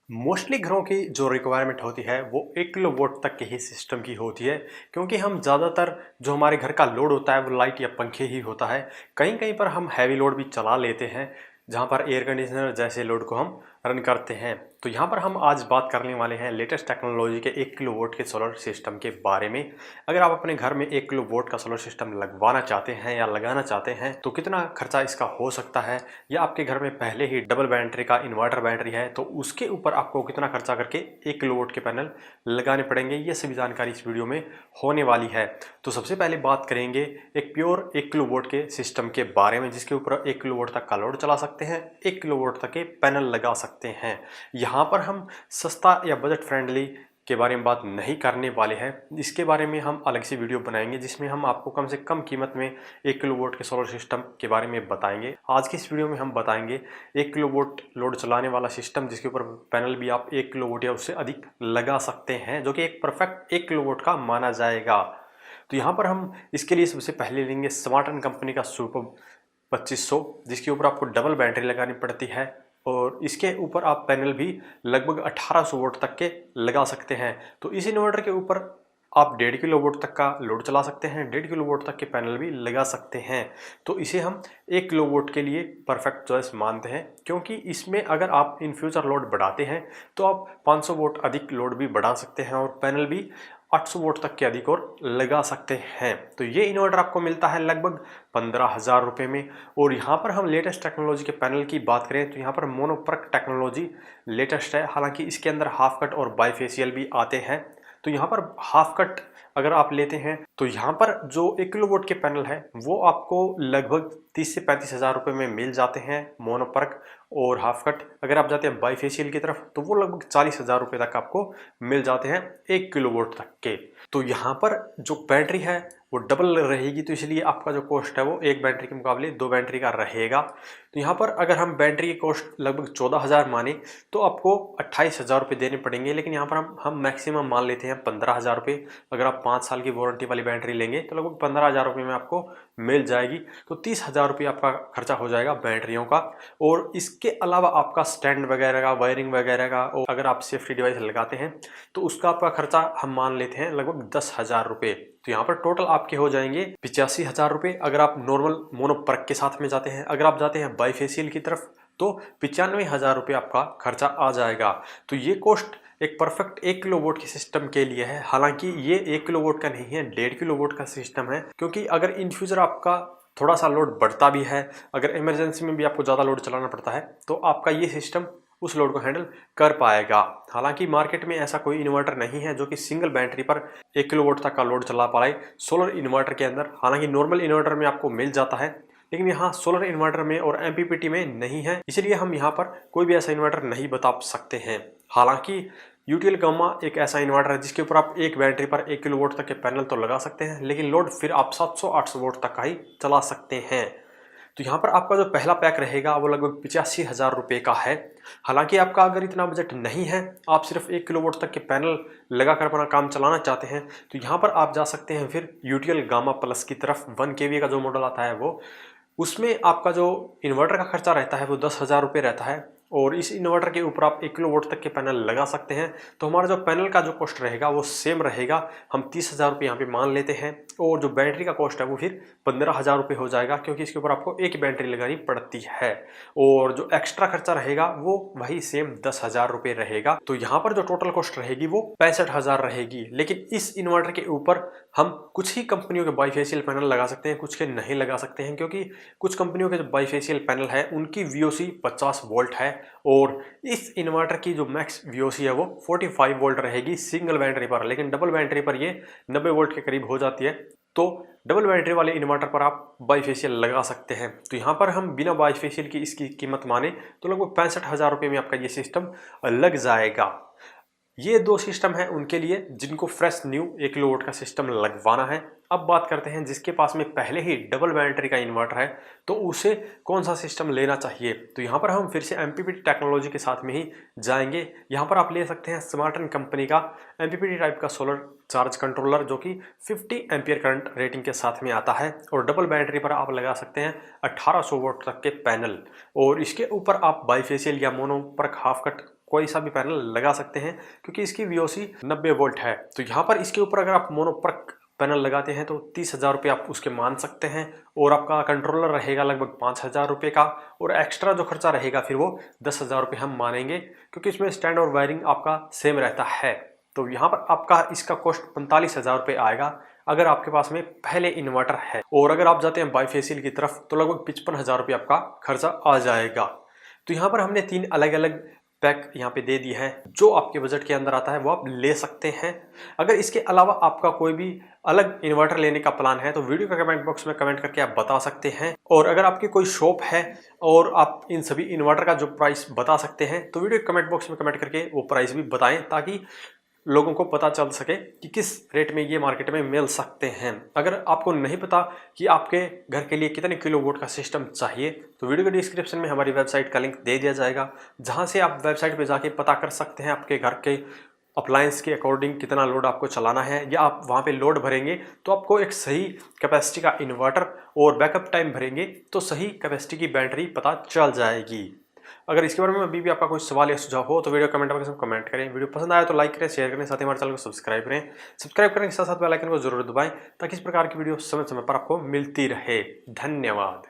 Mostly घरों की जो रिक्वायरमेंट होती है वो 1 किलोवाट तक के ही सिस्टम की होती है। क्योंकि हम ज़्यादातर जो हमारे घर का लोड होता है वो लाइट या पंखे ही होता है। कहीं कहीं पर हम हैवी लोड भी चला लेते हैं, जहाँ पर एयर कंडीशनर जैसे लोड को हम रन करते हैं। तो यहाँ पर हम आज बात करने वाले हैं लेटेस्ट टेक्नोलॉजी के 1 किलोवाट के सोलर सिस्टम के बारे में। अगर आप अपने घर में 1 किलोवाट का सोलर सिस्टम लगवाना चाहते हैं या लगाना चाहते हैं तो कितना खर्चा इसका हो सकता है, या आपके घर में पहले ही डबल बैटरी का इन्वर्टर बैटरी है तो उसके ऊपर आपको कितना खर्चा करके 1 किलोवाट के पैनल लगाने पड़ेंगे, ये सभी जानकारी इस वीडियो में होने वाली है। तो सबसे पहले बात करेंगे एक प्योर 1 किलोवाट के सिस्टम के बारे में, जिसके ऊपर 1 किलोवाट तक का लोड चला सकते हैं, 1 किलोवाट तक के पैनल लगा सकते हैं। यहाँ पर हम सस्ता या बजट फ्रेंडली के बारे में बात नहीं करने वाले हैं। इसके बारे में हम अलग से वीडियो बनाएंगे जिसमें हम आपको कम से कम कीमत में 1 किलोवाट के सोलर सिस्टम के बारे में बताएंगे। आज की इस वीडियो में हम बताएंगे 1 किलोवाट लोड चलाने वाला सिस्टम जिसके ऊपर पैनल भी आप 1 किलोवाट या उससे अधिक लगा सकते हैं, जो कि एक परफेक्ट 1 किलोवाट का माना जाएगा। तो यहाँ पर हम इसके लिए सबसे पहले लेंगे स्मार्टन कंपनी का सुपर 2500, जिसके ऊपर आपको डबल बैटरी लगानी पड़ती है और इसके ऊपर आप पैनल भी लगभग 1800 वोल्ट तक के लगा सकते हैं। तो इस इन्वर्टर के ऊपर आप 1.5 किलोवाट तक का लोड चला सकते हैं, 1.5 किलोवाट तक के पैनल भी लगा सकते हैं। तो इसे हम 1 किलोवाट के लिए परफेक्ट चॉइस मानते हैं, क्योंकि इसमें अगर आप इन फ्यूचर लोड बढ़ाते हैं तो आप 500 वोल्ट अधिक लोड भी बढ़ा सकते हैं और पैनल भी 800 वोल्ट तक के अधिक और लगा सकते हैं। तो ये इन्वर्टर आपको मिलता है लगभग 15,000 रुपये में। और यहाँ पर हम लेटेस्ट टेक्नोलॉजी के पैनल की बात करें तो यहाँ पर मोनोपर्क टेक्नोलॉजी लेटेस्ट है। हालांकि इसके अंदर हाफ कट और बाईफेशियल भी आते हैं। तो यहाँ पर हाफ कट अगर आप लेते हैं तो यहाँ पर जो 1 किलोवाट के पैनल है वो आपको लगभग 30 से 35,000 रुपये में मिल जाते हैं मोनोपर्क। और हाफ कट अगर आप जाते हैं बाईफेशियल की तरफ तो वो लगभग 40,000 रुपये तक आपको मिल जाते हैं 1 किलोवाट तक के। तो यहाँ पर जो बैटरी है वो डबल रहेगी, तो इसलिए आपका जो कॉस्ट है वो एक बैटरी के मुकाबले 2 बैटरी का रहेगा। तो यहाँ पर अगर हम बैटरी की कॉस्ट लगभग 14,000 माने तो आपको 28,000 रुपये देने पड़ेंगे, लेकिन यहाँ पर हम मैक्सिमम मान लेते हैं 15,000 रुपये। अगर आप 5 साल की वारंटी वाली बैटरी लेंगे तो लगभग 15,000 रुपये में आपको मिल जाएगी। तो 30,000 रुपये आपका खर्चा हो जाएगा बैटरियों का। और इसके अलावा आपका स्टैंड वगैरह का, वायरिंग वगैरह का, और अगर आप सेफ्टी डिवाइस लगाते हैं तो उसका आपका खर्चा हम मान लेते हैं लगभग 10,000 रुपये। तो यहाँ पर टोटल आपके हो जाएंगे 85,000 रुपये अगर आप नॉर्मल मोनोपर्क के साथ में जाते हैं। अगर आप जाते हैं बाईफेशियल की तरफ तो 95,000 रुपये आपका खर्चा आ जाएगा। तो ये कॉस्ट एक परफेक्ट 1 किलोवाट के सिस्टम के लिए है। हालांकि ये 1 किलोवाट का नहीं है, 1.5 किलोवाट का सिस्टम है। क्योंकि अगर इन फ्यूचर आपका थोड़ा सा लोड बढ़ता भी है, अगर इमरजेंसी में भी आपको ज़्यादा लोड चलाना पड़ता है तो आपका ये सिस्टम उस लोड को हैंडल कर पाएगा। हालांकि मार्केट में ऐसा कोई इन्वर्टर नहीं है जो कि सिंगल बैटरी पर 1 किलोवाट तक का लोड चला पाए सोलर इन्वर्टर के अंदर। हालांकि नॉर्मल इन्वर्टर में आपको मिल जाता है, लेकिन यहाँ सोलर इन्वर्टर में और एमपीपीटी में नहीं है, इसलिए हम यहाँ पर कोई भी ऐसा इन्वर्टर नहीं बता सकते हैं। हालांकि यूटीएल गामा एक ऐसा इन्वर्टर है जिसके ऊपर आप एक बैटरी पर 1 किलोवाट तक के पैनल तो लगा सकते हैं, लेकिन लोड फिर आप 700-800 वोल्ट तक का ही चला सकते हैं। तो यहाँ पर आपका जो पहला पैक रहेगा वो लगभग 85,000 रुपये का है। हालांकि आपका अगर इतना बजट नहीं है, आप सिर्फ 1 किलोवाट तक के पैनल लगाकर अपना काम चलाना चाहते हैं, तो यहाँ पर आप जा सकते हैं फिर यूटीएल गामा प्लस की तरफ। 1 kVA का जो मॉडल आता है वो, उसमें आपका जो इन्वर्टर का खर्चा रहता है वो 10,000 रुपये रहता है। और इस इन्वर्टर के ऊपर आप 1 किलोवाट तक के पैनल लगा सकते हैं। तो हमारा जो पैनल का जो कॉस्ट रहेगा वो सेम रहेगा, हम 30,000 रुपये यहाँ पे मान लेते हैं। और जो बैटरी का कॉस्ट है वो फिर 15,000 रुपये हो जाएगा, क्योंकि इसके ऊपर आपको एक बैटरी लगानी पड़ती है। और जो एक्स्ट्रा खर्चा रहेगा वो वही सेम 10,000 रुपये रहेगा। तो यहाँ पर जो टोटल कॉस्ट रहेगी वो 65,000 रहेगी। लेकिन इस इन्वर्टर के ऊपर हम कुछ ही कंपनियों के बाईफेशियल पैनल लगा सकते हैं, कुछ के नहीं लगा सकते हैं, क्योंकि कुछ कंपनियों के जो बाईफेशियल पैनल है उनकी वीओसी 50 वोल्ट है और इस इन्वर्टर की जो मैक्स वीओसी है वो 45 वोल्ट रहेगी सिंगल बैटरी पर। लेकिन डबल बैटरी पर ये 90 वोल्ट के करीब हो जाती है। तो डबल बैटरी वाले इन्वर्टर पर आप बाईफेशियल लगा सकते हैं। तो यहाँ पर हम बिना बाईफेशियल की इसकी कीमत माने तो लगभग 65,000 रुपये में आपका ये सिस्टम लग जाएगा। ये 2 सिस्टम है उनके लिए जिनको फ्रेश न्यू 1 किलोवाट का सिस्टम लगवाना है। अब बात करते हैं जिसके पास में पहले ही डबल बैटरी का इन्वर्टर है तो उसे कौन सा सिस्टम लेना चाहिए। तो यहाँ पर हम फिर से एमपीपीटी टेक्नोलॉजी के साथ में ही जाएंगे। यहाँ पर आप ले सकते हैं स्मार्टन कंपनी का एमपीपीटी टाइप का सोलर चार्ज कंट्रोलर, जो कि 50 एम्पियर करंट रेटिंग के साथ में आता है। और डबल बैटरी पर आप लगा सकते हैं 1800 वोल्ट तक के पैनल। और इसके ऊपर आप बाईफेशियल या मोनोपर्क हाफ कट कोई सा भी पैनल लगा सकते हैं क्योंकि इसकी VOC 90 वोल्ट है। तो यहाँ पर इसके ऊपर अगर आप मोनोपर्क पैनल लगाते हैं तो 30,000 रुपये आप उसके मान सकते हैं और आपका कंट्रोलर रहेगा लगभग 5,000 रुपये का और एक्स्ट्रा जो खर्चा रहेगा फिर वो 10,000 रुपये हम मानेंगे क्योंकि इसमें स्टैंड और वायरिंग आपका सेम रहता है। तो यहाँ पर आपका इसका कॉस्ट 45,000 रुपये आएगा अगर आपके पास में पहले इन्वर्टर है, और अगर आप जाते हैं बाईफेशियल की तरफ तो लगभग 55,000 रुपये आपका खर्चा आ जाएगा। तो यहाँ पर हमने 3 अलग अलग पैक यहाँ पे दे दिए हैं, जो आपके बजट के अंदर आता है वो आप ले सकते हैं। अगर इसके अलावा आपका कोई भी अलग इन्वर्टर लेने का प्लान है तो वीडियो के कमेंट बॉक्स में कमेंट करके आप बता सकते हैं, और अगर आपकी कोई शॉप है और आप इन सभी इन्वर्टर का जो प्राइस बता सकते हैं तो वीडियो के कमेंट बॉक्स में कमेंट करके वो प्राइस भी बताएं ताकि लोगों को पता चल सके कि किस रेट में ये मार्केट में मिल सकते हैं। अगर आपको नहीं पता कि आपके घर के लिए कितने किलोवाट का सिस्टम चाहिए तो वीडियो के डिस्क्रिप्शन में हमारी वेबसाइट का लिंक दे दिया जाएगा, जहां से आप वेबसाइट पे जाके पता कर सकते हैं आपके घर के अप्लायंस के अकॉर्डिंग कितना लोड आपको चलाना है, या आप वहाँ पे लोड भरेंगे तो आपको एक सही कैपेसिटी का इन्वर्टर और बैकअप टाइम भरेंगे तो सही कैपेसिटी की बैटरी पता चल जाएगी। अगर इसके बारे में अभी भी आपका कोई सवाल या सुझाव हो तो वीडियो कमेंट बॉक्स में कमेंट करें। वीडियो पसंद आया तो लाइक करें, शेयर करें, साथ ही हमारे चैनल को सब्सक्राइब करें। सब्सक्राइब करने के साथ साथ बेल आइकन को जरूर दबाएं ताकि इस प्रकार की वीडियो समय समय पर आपको मिलती रहे। धन्यवाद।